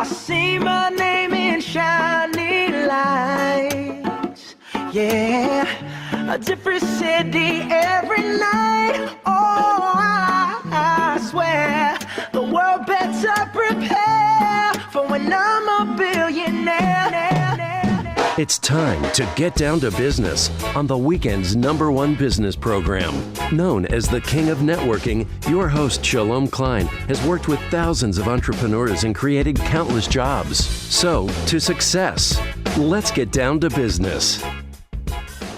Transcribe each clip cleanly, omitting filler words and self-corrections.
I see my name in shining lights. Yeah, a different city every night. Oh, I swear the world better prepare for when I'm a billionaire. It's time to get down to business on the weekend's #1 business program. Known as the King of Networking, your host Shalom Klein has worked with thousands of entrepreneurs and created countless jobs. So, to success, let's get down to business.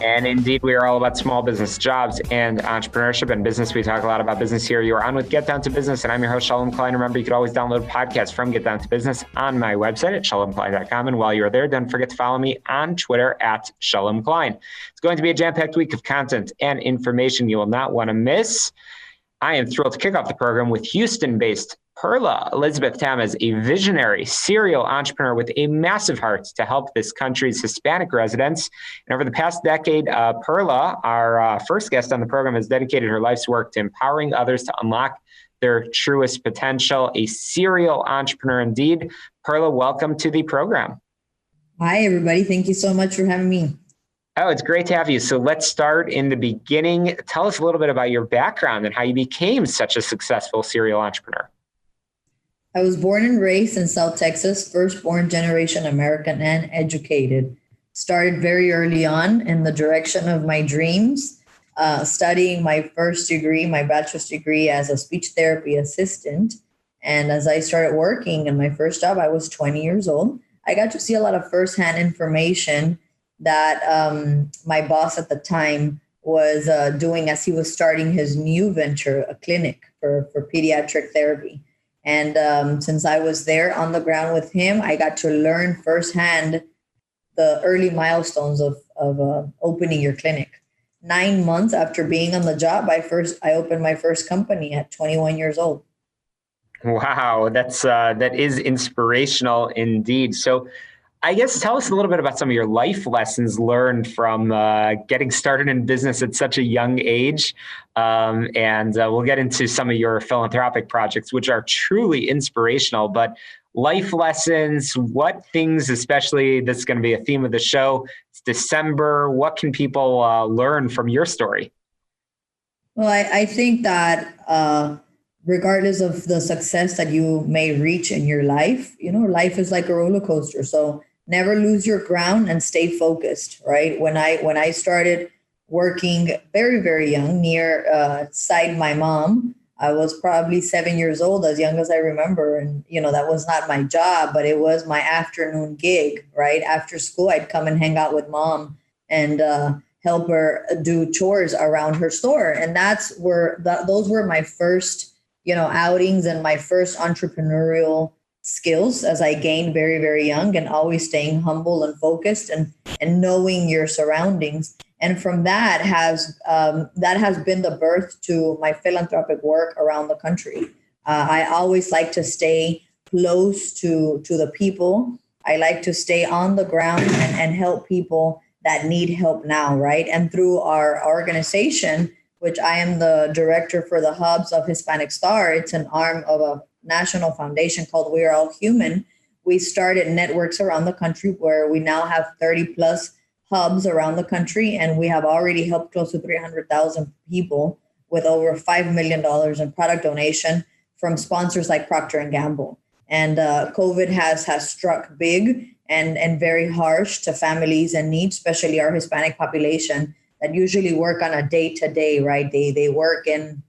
And indeed, we are all about small business, jobs, and entrepreneurship and business. We talk a lot about business here. You are on with Get Down to Business, and I'm your host, Shalom Klein. Remember, you can always download podcasts from Get Down to Business on my website at shalomklein.com. And while you're there, don't forget to follow me on Twitter at Shalom Klein. It's going to be a jam-packed week of content and information you will not want to miss. I am thrilled to kick off the program with Houston-based Perla, Elizabeth Tamez, a visionary serial entrepreneur with a massive heart to help this country's Hispanic residents. And over the past decade, Perla, our first guest on the program, has dedicated her life's work to empowering others to unlock their truest potential. A serial entrepreneur indeed. Perla, welcome to the program. Hi, everybody. Thank you so much for having me. Oh, it's great to have you. So let's start in the beginning. Tell us a little bit about your background and how you became such a successful serial entrepreneur. I was born and raised in South Texas, first-born generation American and educated. Started very early on in the direction of my dreams, studying my first degree, my bachelor's degree as a speech therapy assistant. And as I started working in my first job, I was 20 years old. I got to see a lot of firsthand information that my boss at the time was doing as he was starting his new venture, a clinic for pediatric therapy. And since I was there on the ground with him, I got to learn firsthand the early milestones of opening your clinic. 9 months after being on the job, I opened my first company at 21 years old. Wow, that is inspirational indeed. So I guess tell us a little bit about some of your life lessons learned from getting started in business at such a young age. And we'll get into some of your philanthropic projects, which are truly inspirational. But life lessons, what things, especially this is going to be a theme of the show, it's December, what can people learn from your story? Well, I think that regardless of the success that you may reach in your life, life is like a roller coaster. So never lose your ground and stay focused, right? When I started working very, very young, near side my mom, I was probably 7 years old, as young as I remember. And, that was not my job, but it was my afternoon gig, right? After school, I'd come and hang out with mom and help her do chores around her store. And those were my first, outings and my first entrepreneurial skills as I gained very, very young, and always staying humble and focused and knowing your surroundings. And from that has been the birth to my philanthropic work around the country. I always like to stay close to the people. I like to stay on the ground and help people that need help now, right? And through our organization, which I am the director for the Hubs of Hispanic Star, it's an arm of a national foundation called We Are All Human. We started networks around the country where we now have 30 plus hubs around the country, and we have already helped close to 300,000 people with over $5 million in product donation from sponsors like Procter & Gamble. And COVID has struck big and very harsh to families in need, especially our Hispanic population that usually work on a day-to-day, right? They work in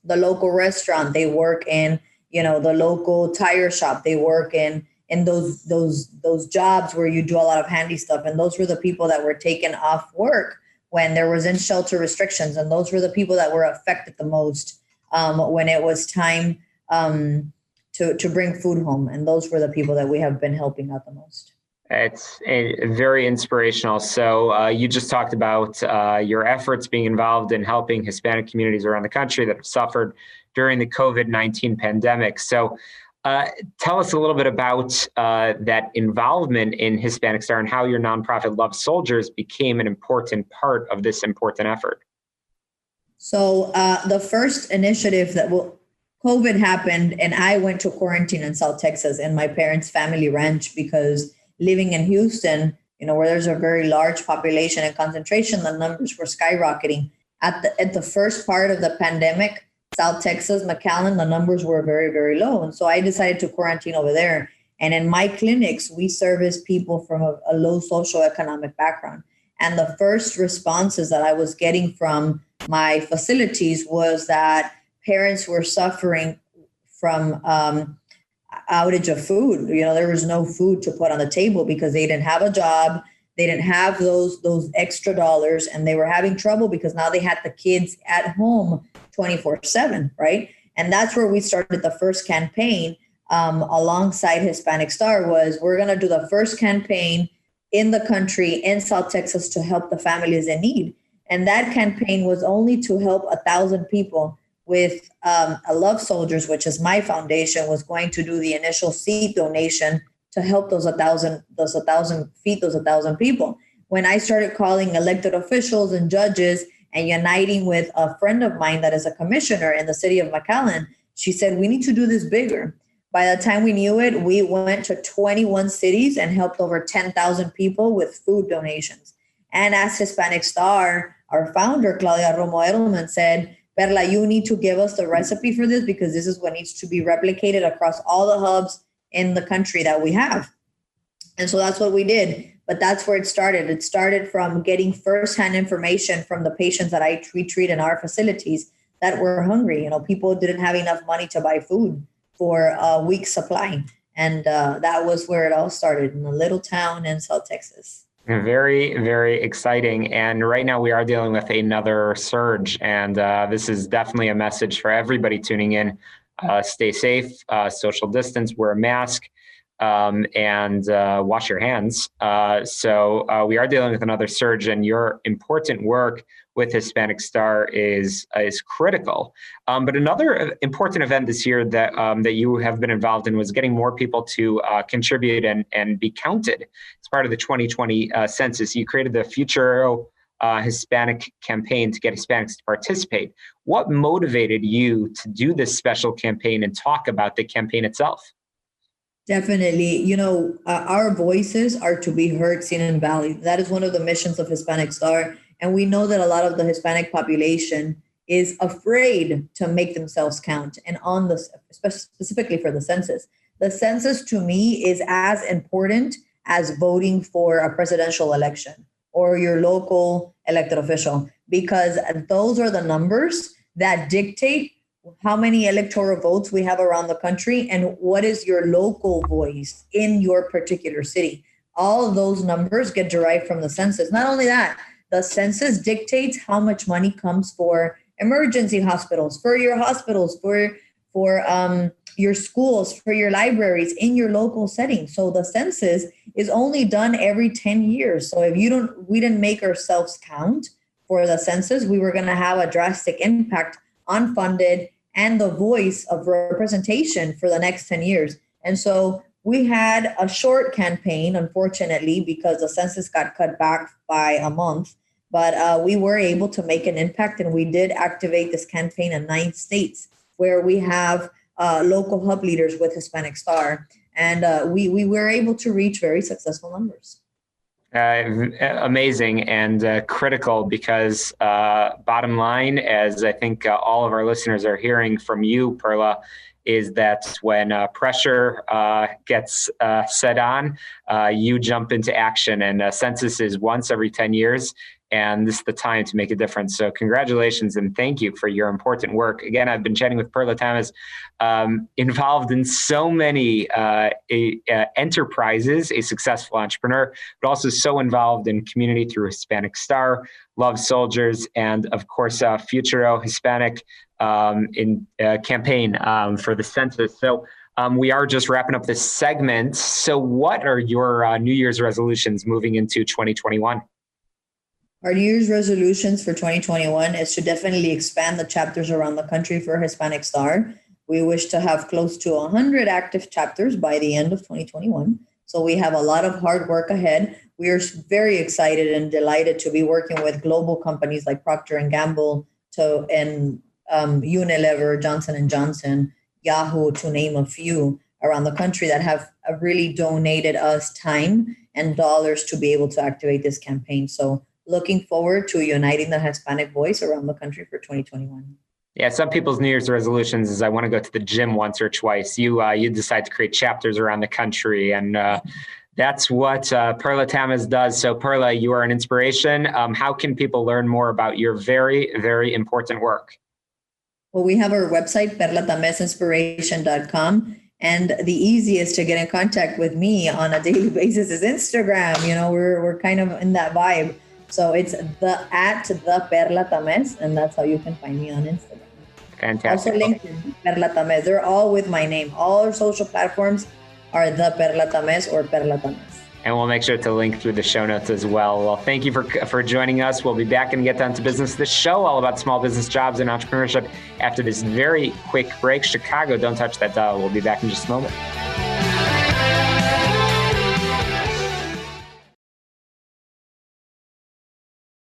the local restaurant, they work in the local tire shop, they work in those jobs where you do a lot of handy stuff. And those were the people that were taken off work when there was in shelter restrictions. And those were the people that were affected the most when it was time to bring food home. And those were the people that we have been helping out the most. It's very inspirational. So you just talked about your efforts being involved in helping Hispanic communities around the country that have suffered during the COVID-19 pandemic. So tell us a little bit about that involvement in Hispanic Star and how your nonprofit Love Soldiers became an important part of this important effort. So the first initiative COVID happened and I went to quarantine in South Texas in my parents' family ranch because living in Houston, where there's a very large population and concentration, the numbers were skyrocketing. At the first part of the pandemic, South Texas, McAllen, the numbers were very, very low. And so I decided to quarantine over there. And in my clinics, we service people from a low socioeconomic background. And the first responses that I was getting from my facilities was that parents were suffering from outage of food. There was no food to put on the table because they didn't have a job. They didn't have those extra dollars, and they were having trouble because now they had the kids at home 24/7, right? And that's where we started the first campaign alongside Hispanic Star. Was we're going to do the first campaign in the country in South Texas to help the families in need. And that campaign was only to help 1,000 people with a Love Soldiers, which is my foundation, was going to do the initial seed donation to help those 1,000 feed those 1,000 people. When I started calling elected officials and judges and uniting with a friend of mine that is a commissioner in the city of McAllen, she said, we need to do this bigger. By the time we knew it, we went to 21 cities and helped over 10,000 people with food donations. And as Hispanic Star, our founder, Claudia Romo Edelman, said, Perla, you need to give us the recipe for this because this is what needs to be replicated across all the hubs in the country that we have. And so that's what we did. But that's where it started. It started from getting firsthand information from the patients that we treat in our facilities that were hungry. People didn't have enough money to buy food for a week's supply. And that was where it all started, in a little town in South Texas. Very, very exciting. And right now we are dealing with another surge. And this is definitely a message for everybody tuning in. Stay safe, social distance, wear a mask, and wash your hands. So we are dealing with another surge, and your important work with Hispanic Star is critical. But another important event this year that you have been involved in was getting more people to contribute and be counted. As part of the 2020 census, you created the Future Hispanic campaign to get Hispanics to participate. What motivated you to do this special campaign and talk about the campaign itself? Definitely. Our voices are to be heard, seen, and valued. That is one of the missions of Hispanic Star. And we know that a lot of the Hispanic population is afraid to make themselves count. And specifically for the census. The census to me is as important as voting for a presidential election or your local elected official, because those are the numbers that dictate how many electoral votes we have around the country and what is your local voice in your particular city. All of those numbers get derived from the census. Not only that, the census dictates how much money comes for emergency hospitals, for your hospitals, for your schools, for your libraries in your local setting. So the census is only done every 10 years. So if we didn't make ourselves count for the census, we were going to have a drastic impact on funded and the voice of representation for the next 10 years. And so we had a short campaign, unfortunately, because the census got cut back by a month. But we were able to make an impact, and we did activate this campaign in 9 states where we have local hub leaders with Hispanic Star. And we were able to reach very successful numbers. Amazing and critical, because bottom line, as I think all of our listeners are hearing from you, Perla, is that when pressure gets set on, you jump into action. And census is once every 10 years. And this is the time to make a difference. So congratulations and thank you for your important work. Again, I've been chatting with Perla Tamez, involved in so many enterprises, a successful entrepreneur, but also so involved in community through Hispanic Star, Love Soldiers, and of course, Futuro Hispanic campaign for the census. So we are just wrapping up this segment. So what are your New Year's resolutions moving into 2021? Our New Year's resolutions for 2021 is to definitely expand the chapters around the country for Hispanic Star. We wish to have close to 100 active chapters by the end of 2021. So we have a lot of hard work ahead. We are very excited and delighted to be working with global companies like Procter & Gamble and Unilever, Johnson & Johnson, Yahoo, to name a few around the country that have really donated us time and dollars to be able to activate this campaign. So looking forward to uniting the Hispanic voice around the country for 2021. Yeah, some people's New Year's resolutions is I want to go to the gym once or twice. You decide to create chapters around the country, and that's what Perla Tamez does. So Perla, you are an inspiration. How can people learn more about your very, very important work? Well, we have our website, perlatamezinspiration.com. And the easiest to get in contact with me on a daily basis is Instagram. You know, we're kind of in that vibe. So it's the Perla Tamez, and that's how you can find me on Instagram. Fantastic. Also LinkedIn, Perla Tamez. They're all with my name. All our social platforms are the Perla Tamez or Perla Tamez. And we'll make sure to link through the show notes as well. Well, thank you for joining us. We'll be back and Get Down to Business, the show all about small business jobs and entrepreneurship after this very quick break. Chicago, don't touch that dial. We'll be back in just a moment.